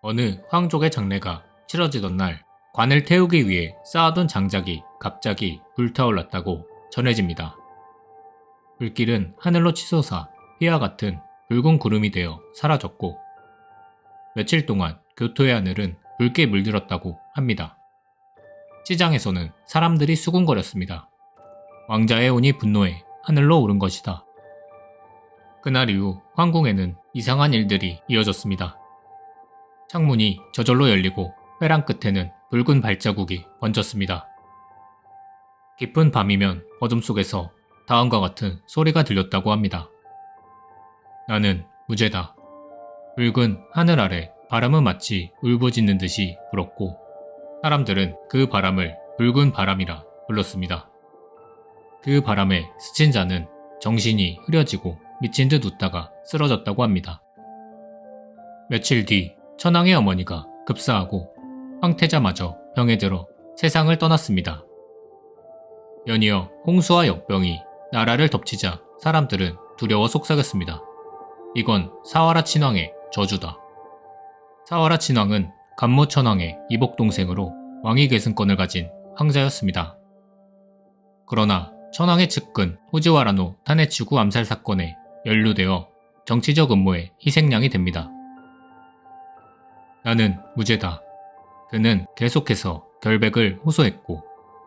어느 황족의 장례가 치러지던 날 관을 태우기 위해 쌓아둔 장작이 갑자기 불타올랐다고 전해집니다. 불길은 하늘로 치솟아 피와 같은 붉은 구름이 되어 사라졌고 며칠 동안 교토의 하늘은 붉게 물들었다고 합니다. 시장에서는 사람들이 수군거렸습니다. 왕자의 혼이 분노해 하늘로 오른 것이다. 그날 이후 황궁에는 이상한 일들이 이어졌습니다. 창문이 저절로 열리고 회랑 끝에는 붉은 발자국이 번졌습니다. 깊은 밤이면 어둠 속에서 다음과 같은 소리가 들렸다고 합니다. 나는 무죄다. 붉은 하늘 아래 바람은 마치 울부짖는 듯이 불었고 사람들은 그 바람을 붉은 바람이라 불렀습니다. 그 바람에 스친 자는 정신이 흐려지고 미친 듯 웃다가 쓰러졌다고 합니다. 며칠 뒤 천황의 어머니가 급사하고 황태자마저 병에 들어 세상을 떠났습니다. 연이어 홍수와 역병이 나라를 덮치자 사람들은 두려워 속삭였습니다. 이건 사와라 친왕의 저주다. 사와라 친왕은 간무 천왕의 이복 동생으로 왕위 계승권을 가진 황자였습니다. 그러나 천황의 측근 후지와라노 타네치구 암살 사건에 연루되어 정치적 음모에 희생양이 됩니다. 나는 무죄다. 그는 계속해서 결백을 호소했고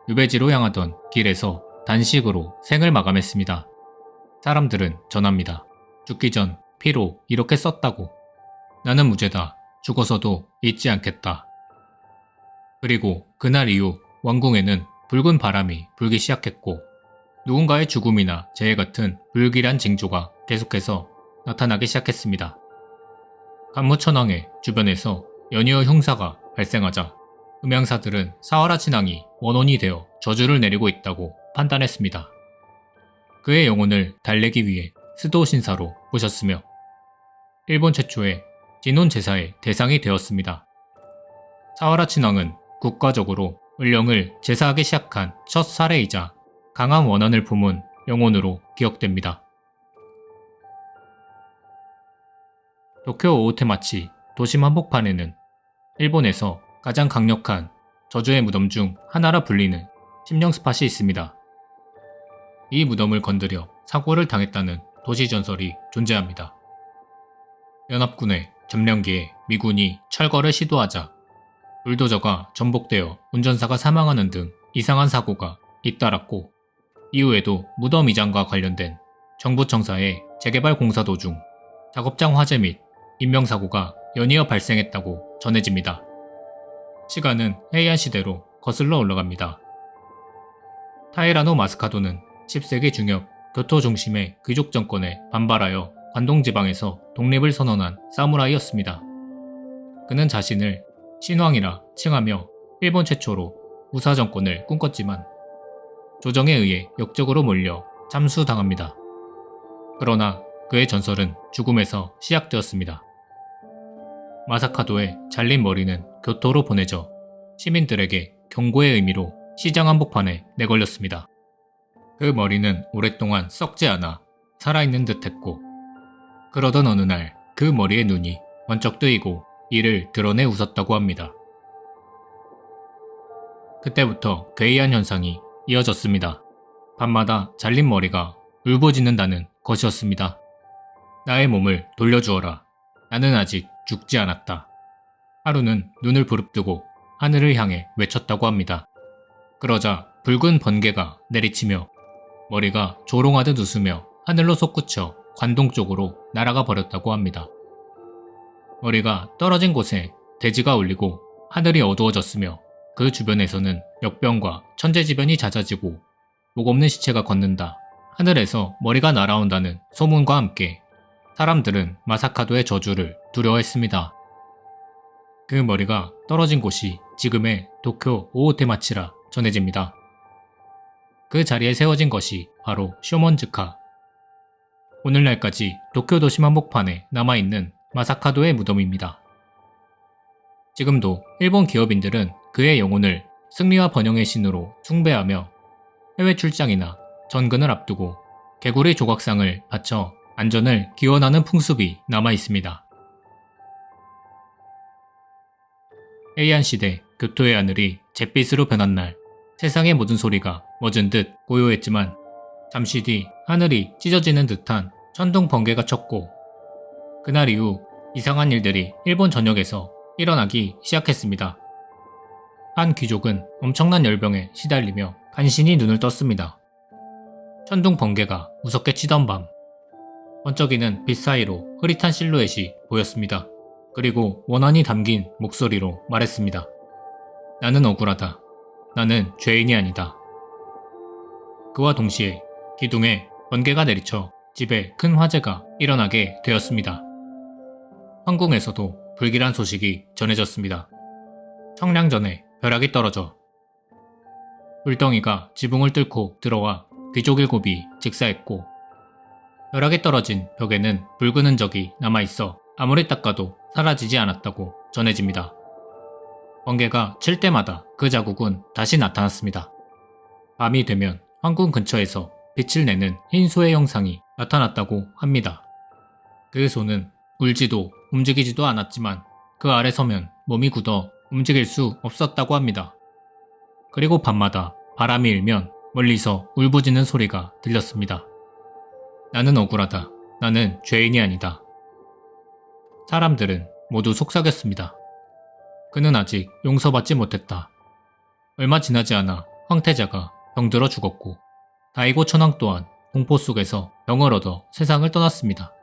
유배지로 향하던 길에서 단식으로 생을 마감했습니다. 사람들은 전합니다. 죽기 전 피로 이렇게 썼다고. 나는 무죄다. 죽어서도 잊지 않겠다. 그리고 그날 이후 왕궁에는 붉은 바람이 불기 시작했고 누군가의 죽음이나 재해 같은 불길한 징조가 계속해서 나타나기 시작했습니다. 간무천왕의 주변에서 연이어 흉사가 발생하자 음양사들은 사와라 친왕이 원혼이 되어 저주를 내리고 있다고 판단했습니다. 그의 영혼을 달래기 위해 스도 신사로 모셨으며 일본 최초의 진혼 제사의 대상이 되었습니다. 사와라 친왕은 국가적으로 을령을 제사하기 시작한 첫 사례이자 강한 원한을 품은 영혼으로 기억됩니다. 도쿄 오오테마치 도심 한복판에는 일본에서 가장 강력한 저주의 무덤 중 하나라 불리는 심령 스팟이 있습니다. 이 무덤을 건드려 사고를 당했다는 도시 전설이 존재합니다. 연합군의 점령기에 미군이 철거를 시도하자 불도저가 전복되어 운전사가 사망하는 등 이상한 사고가 잇따랐고 이후에도 무덤 이장과 관련된 정부 청사의 재개발 공사 도중 작업장 화재 및 인명사고가 연이어 발생했다고 전해집니다. 시간은 헤이안 시대로 거슬러 올라갑니다. 타이라노 마스카도는 10세기 중엽 교토 중심의 귀족 정권에 반발하여 관동 지방에서 독립을 선언한 사무라이였습니다. 그는 자신을 신왕이라 칭하며 일본 최초로 무사 정권을 꿈꿨지만 조정에 의해 역적으로 몰려 참수당합니다. 그러나 그의 전설은 죽음에서 시작되었습니다. 마사카도의 잘린 머리는 교토로 보내져 시민들에게 경고의 의미로 시장 한복판에 내걸렸습니다. 그 머리는 오랫동안 썩지 않아 살아있는 듯했고 그러던 어느 날 그 머리의 눈이 번쩍 뜨이고 이를 드러내 웃었다고 합니다. 그때부터 괴이한 현상이 이어졌습니다. 밤마다 잘린 머리가 울부짖는다는 것이었습니다. 나의 몸을 돌려주어라. 나는 아직 죽지 않았다. 하루는 눈을 부릅뜨고 하늘을 향해 외쳤다고 합니다. 그러자 붉은 번개가 내리치며 머리가 조롱하듯 웃으며 하늘로 솟구쳐 관동 쪽으로 날아가 버렸다고 합니다. 머리가 떨어진 곳에 대지가 울리고 하늘이 어두워졌으며 그 주변에서는 역병과 천재지변이 잦아지고 목없는 시체가 걷는다. 하늘에서 머리가 날아온다는 소문과 함께 사람들은 마사카도의 저주를 두려워했습니다. 그 머리가 떨어진 곳이 지금의 도쿄 오오테마치라 전해집니다. 그 자리에 세워진 것이 바로 쇼먼즈카. 오늘날까지 도쿄 도심 한복판에 남아있는 마사카도의 무덤입니다. 지금도 일본 기업인들은 그의 영혼을 승리와 번영의 신으로 숭배하며 해외 출장이나 전근을 앞두고 개구리 조각상을 바쳐 안전을 기원하는 풍습이 남아 있습니다. 해이안시대 교토의 하늘이 잿빛으로 변한 날, 세상의 모든 소리가 멎은 듯 고요했지만 잠시 뒤 하늘이 찢어지는 듯한 천둥 번개가 쳤고, 그날 이후 이상한 일들이 일본 전역에서 일어나기 시작했습니다. 한 귀족은 엄청난 열병에 시달리며 간신히 눈을 떴습니다. 천둥 번개가 무섭게 치던 밤, 번쩍이는 빛 사이로 흐릿한 실루엣이 보였습니다. 그리고 원한이 담긴 목소리로 말했습니다. 나는 억울하다. 나는 죄인이 아니다. 그와 동시에 기둥에 번개가 내리쳐 집에 큰 화재가 일어나게 되었습니다. 황궁에서도 불길한 소식이 전해졌습니다. 청량전에 벼락이 떨어져 불덩이가 지붕을 뚫고 들어와 귀족 7이 직사했고, 벼락이 떨어진 벽에는 붉은 흔적이 남아있어 아무리 닦아도 사라지지 않았다고 전해집니다. 번개가 칠 때마다 그 자국은 다시 나타났습니다. 밤이 되면 황궁 근처에서 빛을 내는 흰 소의 형상이 나타났다고 합니다. 그 소는 울지도 움직이지도 않았지만 그 아래 서면 몸이 굳어 움직일 수 없었다고 합니다. 그리고 밤마다 바람이 일면 멀리서 울부짖는 소리가 들렸습니다. 나는 억울하다. 나는 죄인이 아니다. 사람들은 모두 속삭였습니다. 그는 아직 용서받지 못했다. 얼마 지나지 않아 황태자가 병들어 죽었고, 다이고 천황 또한 공포 속에서 병을 얻어 세상을 떠났습니다.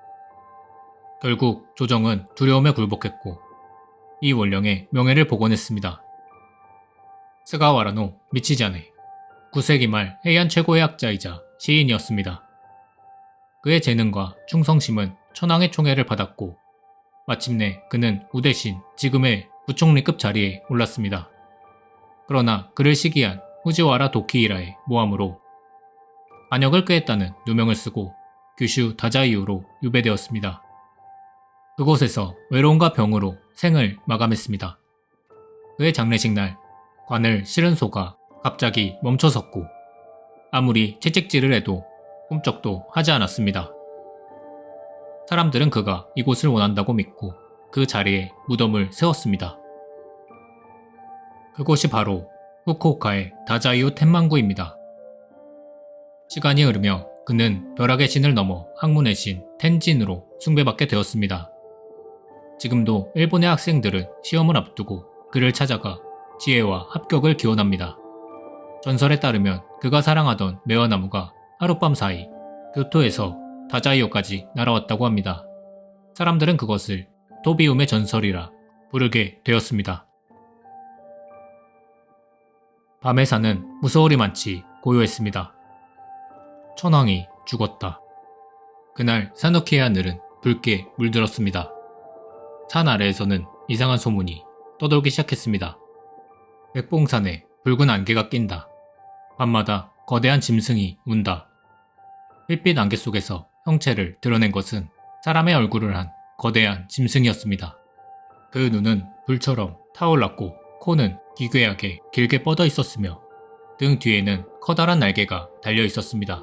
결국 조정은 두려움에 굴복했고 이 원령의 명예를 복원했습니다. 스가와라노 미치자네, 9세기 말 해안 최고의 학자이자 시인이었습니다. 그의 재능과 충성심은 천황의 총애를 받았고 마침내 그는 우대신 지금의 부총리급 자리에 올랐습니다. 그러나 그를 시기한 후지와라 도키이라의 모함으로 반역을 꾀했다는 누명을 쓰고 규슈 다자이유로 유배되었습니다. 그곳에서 외로움과 병으로 생을 마감했습니다. 그의 장례식 날 관을 실은 소가 갑자기 멈춰섰고 아무리 채찍질을 해도 꿈쩍도 하지 않았습니다. 사람들은 그가 이곳을 원한다고 믿고 그 자리에 무덤을 세웠습니다. 그곳이 바로 후쿠오카의 다자이유 텐만구입니다. 시간이 흐르며 그는 벼락의 신을 넘어 학문의 신 텐진으로 숭배받게 되었습니다. 지금도 일본의 학생들은 시험을 앞두고 그를 찾아가 지혜와 합격을 기원합니다. 전설에 따르면 그가 사랑하던 매화나무가 하룻밤 사이 교토에서 다자이오까지 날아왔다고 합니다. 사람들은 그것을 토비움의 전설이라 부르게 되었습니다. 밤의 산은 무서울이만치 고요했습니다. 천황이 죽었다. 그날 사누키의 하늘은 붉게 물들었습니다. 산 아래에서는 이상한 소문이 떠돌기 시작했습니다. 백봉산에 붉은 안개가 낀다. 밤마다 거대한 짐승이 운다. 햇빛 안개 속에서 형체를 드러낸 것은 사람의 얼굴을 한 거대한 짐승이었습니다. 그 눈은 불처럼 타올랐고 코는 기괴하게 길게 뻗어 있었으며 등 뒤에는 커다란 날개가 달려 있었습니다.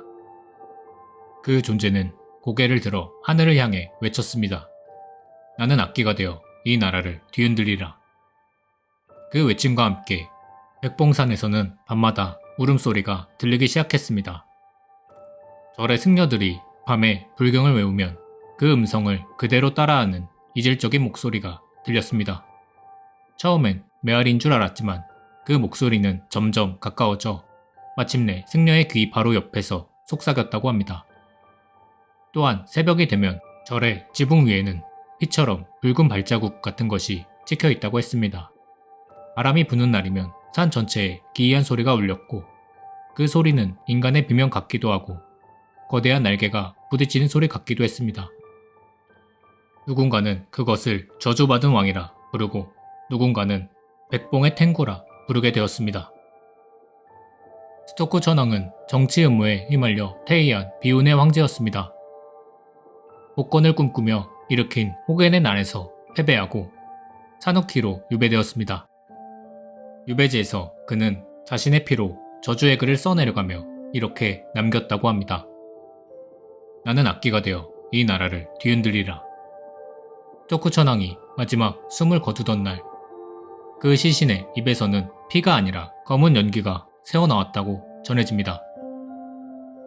그 존재는 고개를 들어 하늘을 향해 외쳤습니다. 나는 악기가 되어 이 나라를 뒤흔들리라. 그 외침과 함께 백봉산에서는 밤마다 울음소리가 들리기 시작했습니다. 절의 승려들이 밤에 불경을 외우면 그 음성을 그대로 따라하는 이질적인 목소리가 들렸습니다. 처음엔 메아리인 줄 알았지만 그 목소리는 점점 가까워져 마침내 승려의 귀 바로 옆에서 속삭였다고 합니다. 또한 새벽이 되면 절의 지붕 위에는 피처럼 붉은 발자국 같은 것이 찍혀 있다고 했습니다. 바람이 부는 날이면 산 전체에 기이한 소리가 울렸고 그 소리는 인간의 비명 같기도 하고 거대한 날개가 부딪히는 소리 같기도 했습니다. 누군가는 그것을 저주받은 왕이라 부르고 누군가는 백봉의 탱구라 부르게 되었습니다. 스토쿠 천황은 정치 음모에 휘말려 퇴위한 비운의 황제였습니다. 복권을 꿈꾸며 일으킨 호겐의 난에서 패배하고 사누키로 유배되었습니다. 유배지에서 그는 자신의 피로 저주의 글을 써내려가며 이렇게 남겼다고 합니다. 나는 악기가 되어 이 나라를 뒤흔들리라. 스토쿠 천황이 마지막 숨을 거두던 날, 그 시신의 입에서는 피가 아니라 검은 연기가 새어나왔다고 전해집니다.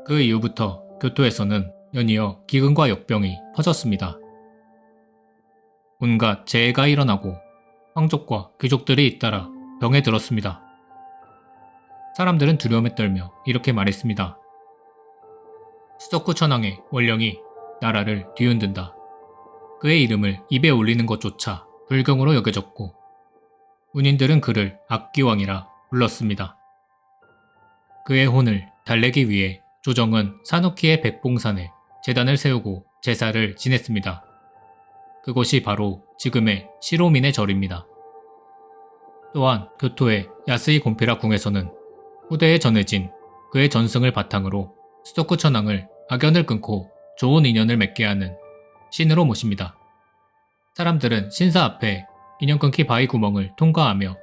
그 이후부터 교토에서는 연이어 기근과 역병이 퍼졌습니다. 온갖 재해가 일어나고 황족과 귀족들이 잇따라 병에 들었습니다. 사람들은 두려움에 떨며 이렇게 말했습니다. 수도쿠 천황의 원령이 나라를 뒤흔든다. 그의 이름을 입에 올리는 것조차 불경으로 여겨졌고 운인들은 그를 악기왕이라 불렀습니다. 그의 혼을 달래기 위해 조정은 사누키의 백봉산에 제단을 세우고 제사를 지냈습니다. 그곳이 바로 지금의 시로민의 절입니다. 또한 교토의 야스이 곤피라 궁에서는 후대에 전해진 그의 전승을 바탕으로 수도쿠 천황을 악연을 끊고 좋은 인연을 맺게 하는 신으로 모십니다. 사람들은 신사 앞에 인연 끊기 바위 구멍을 통과하며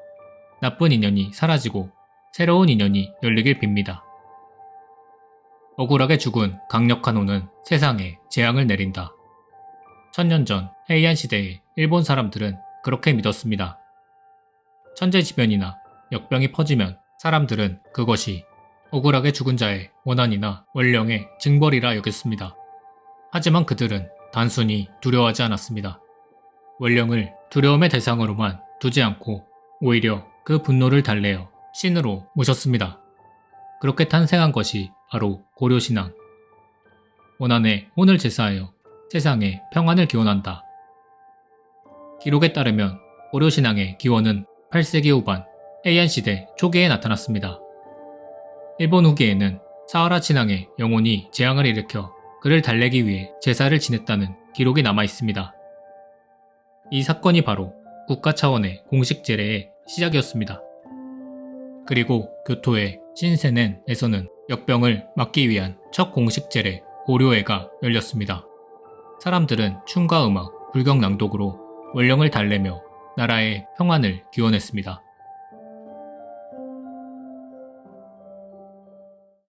나쁜 인연이 사라지고 새로운 인연이 열리길 빕니다. 억울하게 죽은 강력한 호는 세상에 재앙을 내린다. 1000년 전 헤이안 시대의 일본 사람들은 그렇게 믿었습니다. 천재지변이나 역병이 퍼지면 사람들은 그것이 억울하게 죽은 자의 원한이나 원령의 징벌이라 여겼습니다. 하지만 그들은 단순히 두려워하지 않았습니다. 원령을 두려움의 대상으로만 두지 않고 오히려 그 분노를 달래어 신으로 모셨습니다. 그렇게 탄생한 것이 바로 고려신앙. 원한에 혼을 제사하여 세상에 평안을 기원한다. 기록에 따르면 고려신앙의 기원은 8세기 후반 헤이안 시대 초기에 나타났습니다. 일본 후기에는 사하라 신앙의 영혼이 재앙을 일으켜 그를 달래기 위해 제사를 지냈다는 기록이 남아 있습니다. 이 사건이 바로 국가 차원의 공식 제례의 시작이었습니다. 그리고 교토의 신세넨에서는 역병을 막기 위한 첫 공식 제례 고려회가 열렸습니다. 사람들은 춤과 음악, 불경 낭독으로 원령을 달래며 나라의 평안을 기원했습니다.